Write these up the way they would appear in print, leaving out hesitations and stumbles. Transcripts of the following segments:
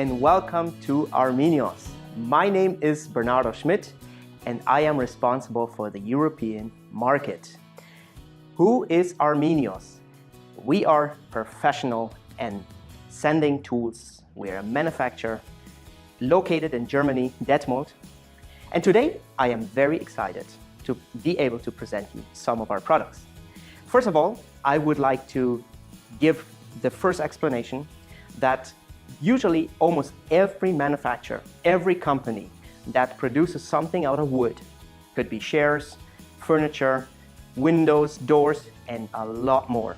and welcome to Arminios. My name is Bernardo Schmidt and I am responsible for the European market. Who is Arminios? We are professional and sanding tools. We're a manufacturer located in Germany, Detmold. And today I am very excited to be able to present you some of our products. First of all, I would like to give the first explanation that usually almost every manufacturer, every company that produces something out of wood, could be chairs, furniture, windows, doors, and a lot more.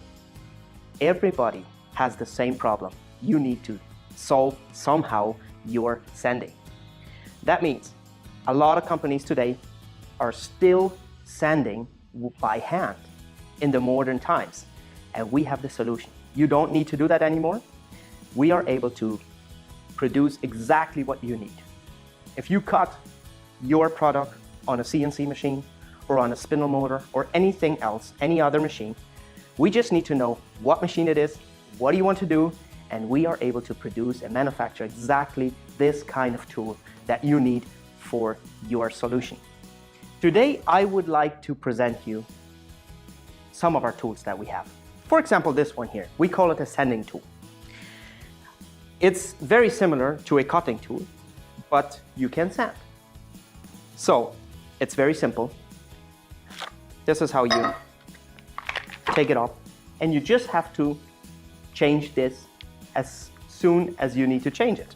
Everybody has the same problem. You need to solve somehow your sanding. That means a lot of companies today are still sanding by hand in the modern times, and we have the solution. You don't need to do that anymore. We are able to produce exactly what you need. If you cut your product on a CNC machine or on a spindle motor or anything else, any other machine, we just need to know what machine it is, what do you want to do, and we are able to produce and manufacture exactly this kind of tool that you need for your solution. Today, I would like to present you some of our tools that we have. For example, this one here, we call it a sanding tool. It's very similar to a cutting tool, but you can sand. So it's very simple. This is how you take it off, and you just have to change this as soon as you need to change it.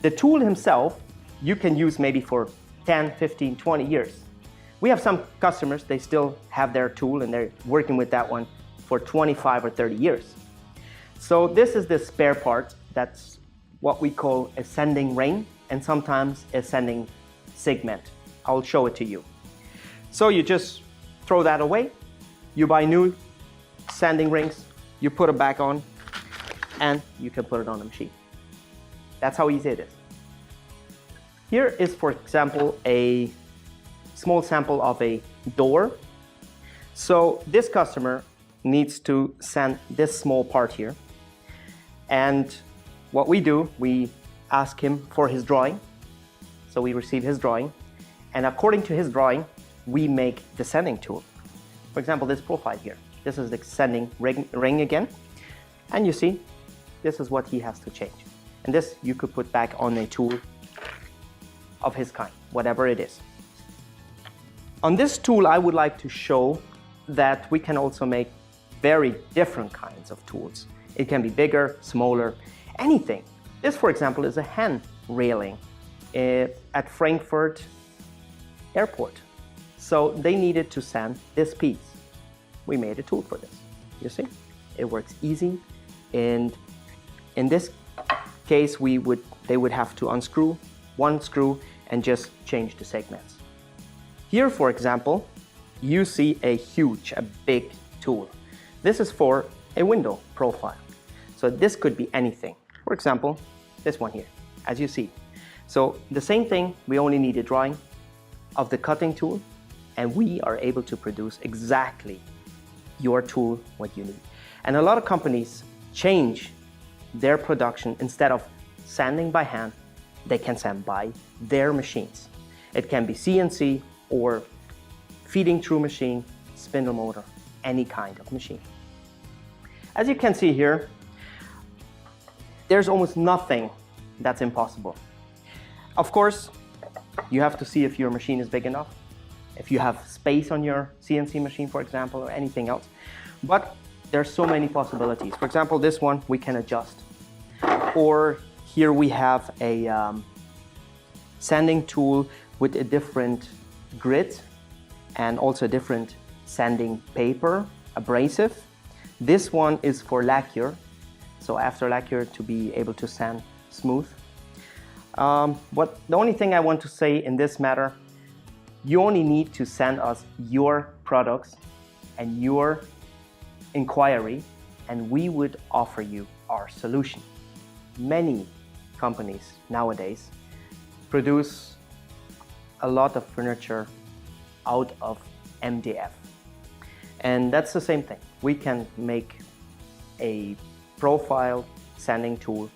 The tool himself, you can use maybe for 10, 15, 20 years. We have some customers, they still have their tool and they're working with that one for 25 or 30 years. So this is the spare part. That's what we call a sanding ring and sometimes a sanding segment. I'll show it to you. So you just throw that away. You buy new sanding rings, you put it back on, and you can put it on the machine. That's how easy it is. Here is, for example, a small sample of a door. So this customer needs to sand this small part here. And what we do, we ask him for his drawing. So we receive his drawing. And according to his drawing, we make the sanding tool. For example, this profile here. This is the sanding ring again. And you see, this is what he has to change. And this you could put back on a tool of his kind, whatever it is. On this tool, I would like to show that we can also make very different kinds of tools. It can be bigger, smaller, anything. This, for example, is a hand railing at Frankfurt Airport. So they needed to sand this piece. We made a tool for this. You see, it works easy. And in this case, they would have to unscrew one screw and just change the segments. Here, for example, you see a big tool. This is for a window profile. So this could be anything. For example, this one here, as you see. So the same thing, we only need a drawing of the cutting tool, and we are able to produce exactly your tool, what you need. And a lot of companies change their production. Instead of sanding by hand, they can sand by their machines. It can be CNC or feeding through machine, spindle motor, any kind of machine. As you can see here, there's almost nothing that's impossible. Of course, you have to see if your machine is big enough, if you have space on your CNC machine, for example, or anything else. But there's so many possibilities. For example, this one we can adjust. Or here we have a sanding tool with a different grit and also a different sanding paper, abrasive. This one is for lacquer, so after lacquer to be able to sand smooth. But the only thing I want to say in this matter, you only need to send us your products and your inquiry, and we would offer you our solution. Many companies nowadays produce a lot of furniture out of MDF. And that's the same thing. We can make a profile sanding tool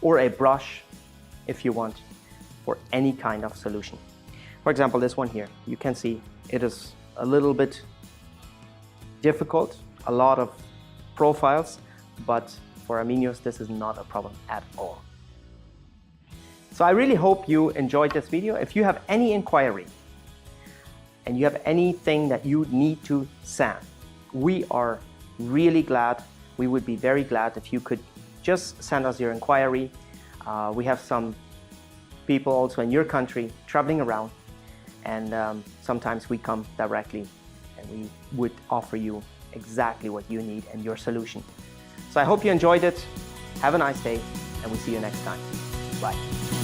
or a brush if you want, for any kind of solution. For example, this one here, you can see it is a little bit difficult, a lot of profiles, but for Arminius, this is not a problem at all. So I really hope you enjoyed this video. If you have any inquiry and you have anything that you need to sand, we are really glad. We would be very glad if you could just send us your inquiry. We have some people also in your country traveling around, and sometimes we come directly and we would offer you exactly what you need and your solution. So I hope you enjoyed it. Have a nice day, and we'll see you next time. Bye.